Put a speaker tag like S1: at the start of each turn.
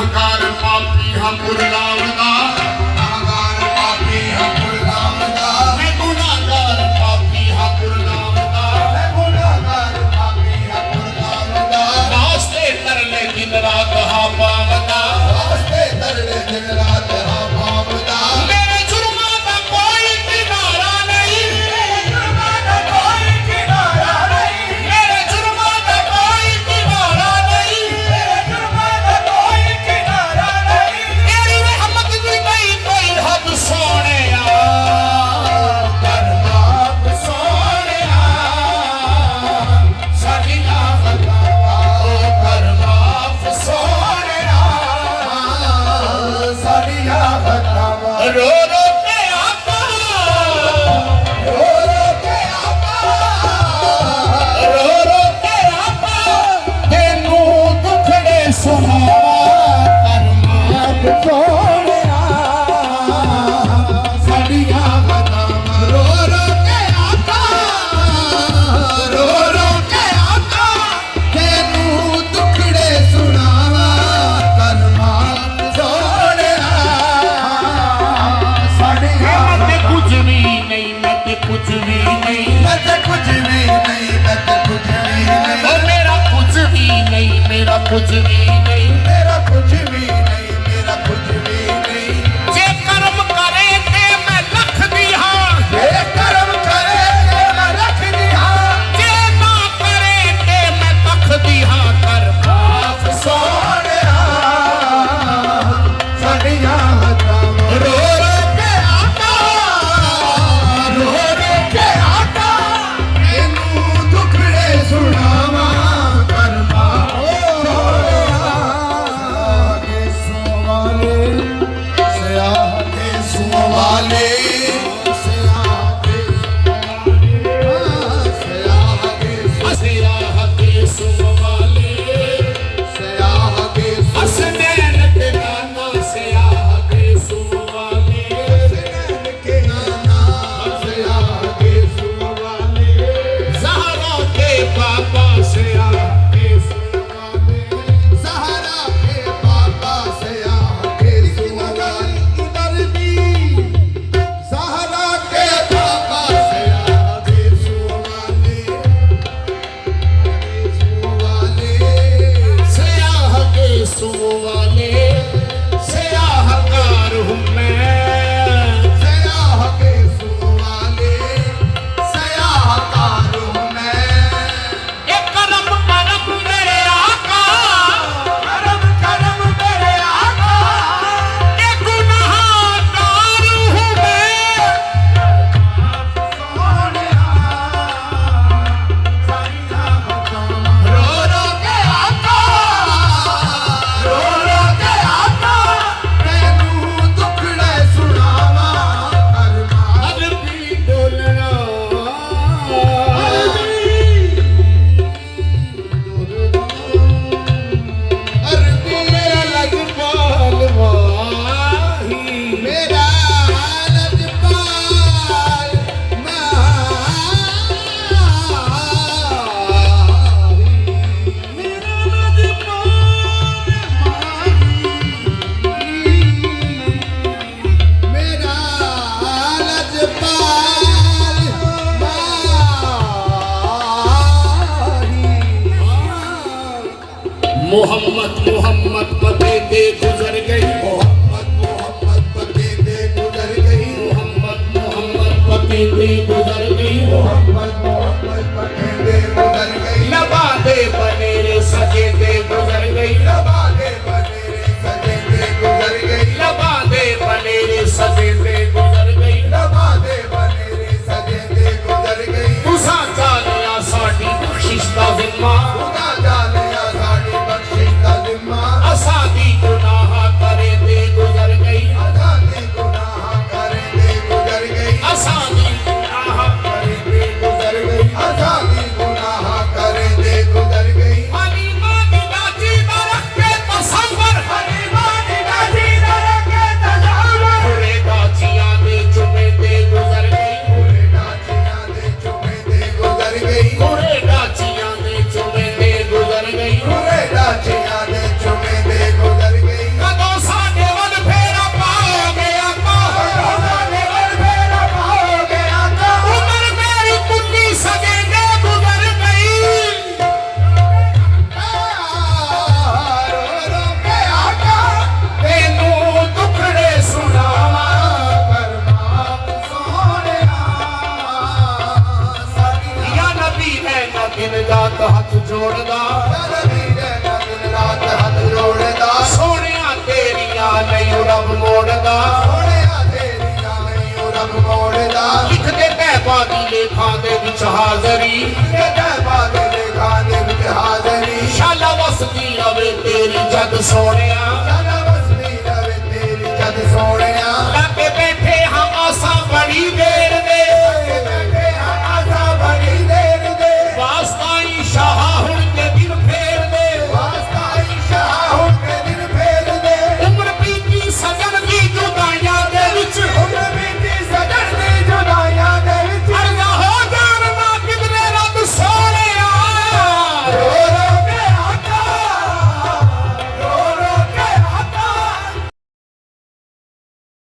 S1: गुनाहगार पापी हम गुरलावदा गुनाहगार पापी हम गुरलावदा मैं गुनाहगार पापी हम गुरलावदा मैं गुनाहगार पापी हम गुरलावदा वास्ते तरले दिन रात हा पावदा वास्ते तरले दिन रात हा पावदा मेरे जुर्मा दा कोई किनारा नहीं मेरे जुर्मा दा कोई किनारा नहीं मेरे जुर्मा दा कोई किनारा नहीं मेरे जुर्मा दा कोई किनारा नहीं तेरी रहमत दी नहीं कोई हद सोहणिया कर माफ सोहणिया साडियां खतावां कर माफ सोहणिया साडियां खतावां रो रो के आका रो रो के आका रो रो के आका तेनू दुखड़े सुनावा कर माफ सोहणिया साडियां खतावां रो रो के आका रो रो के आका तेनू दुखड़े सुनावा कर माफ सोहणिया साडियां मैं कुछ भी नहीं मैं ते कुछ भी नहीं मैं ते कुछ भी नहीं मैं ते कुछ भी नहीं ओ मेरा कुछ भी नहीं मेरा कुछ भी नहीं मेरा कुछ भी नहीं मेरा कुछ भी नहीं जे कर्म करे ते मैं लख दी हां जे कर्म करे ते मैं लख दी हां जे ना करे ते मैं तख दी हां कर माफ सोहणिया साडियां खतावां रो रो के आका रो रो के आका तेनू दुखड़े सुनावा कर माफ सोहणिया के सुवाले सयाह के सयाह के सुवाले सयाह के हसनैन के नाना सयाह के सुवाले हसनैन के नाना सयाह के सुवाले ज़हरा के पापा सयाह के सुवाले ज़हरा के पापा सयाह के सुवाले इधर भी ज़हरा के पापा सयाह के सुवाले सयाह के सुवाले सयाहकार हूँ मैं सयाह के सुवाले सयाहकार हूँ मैं ये करम करम मेरे आका करम करम मेरे आका ये गुनाहगार हूँ मैं रो रो के आका रो रो के आका तेनू दुखड़े सुनावा कर माफ अरबी बोलना अरबी मेरा लजपाल माही मेरा लजपाल माही मेरा लजपाल मेरा लजपाल माही मोहम्मद मोहम्मद पते दे गुजर गई मोहम्मद मोहम्मद पते दे गुजर गई मोहम्मद मोहम्मद पते दे गुजर गई मोहम्मद मोहम्मद पते दे गुजर गई लबा दे बनेरे सजे दे गुजर गई लबा दे बनेरे सजे दे गुजर गई लबा दे बनेरे सजे दे गुजर गई लबा दे बनेरे सजे दे गुजर गई तुसा जानिया साडी बख्शिश दा जिम्मा तुसा जानिया साडी बख्शिश दा जिम्मा असा दी ਜੋੜਦਾ
S2: ਜਨਮੀ ਦੇ ਮੈਂ ਦਿਨ ਰਾਤ ਹੱਥ ਜੋੜਦਾ
S1: ਸੋਹਣਿਆ ਤੇਰੀਆਂ ਨਹੀਂ ਰੱਬ ਮੋੜਦਾ
S2: ਸੋਹਣਿਆ ਤੇਰੀਆਂ ਨਹੀਂ ਰੱਬ ਮੋੜਦਾ
S1: ਲਿਖ ਕੇ ਤੈਬਾਂ ਦੀ ਲੇਖਾਂ ਦੇ ਵਿੱਚ ਹਾਜ਼ਰੀ
S2: ਇਹ ਤੈਬਾਂ ਦੇ ਲੇਖਾਂ ਦੇ ਵਿੱਚ ਹਾਜ਼ਰੀ
S1: ਸ਼ਾਲਾ ਵਸਦੀ ਰਵੇ ਤੇਰੀ ਜਗ ਸੋਹਣਿਆ
S2: ਜਨਮ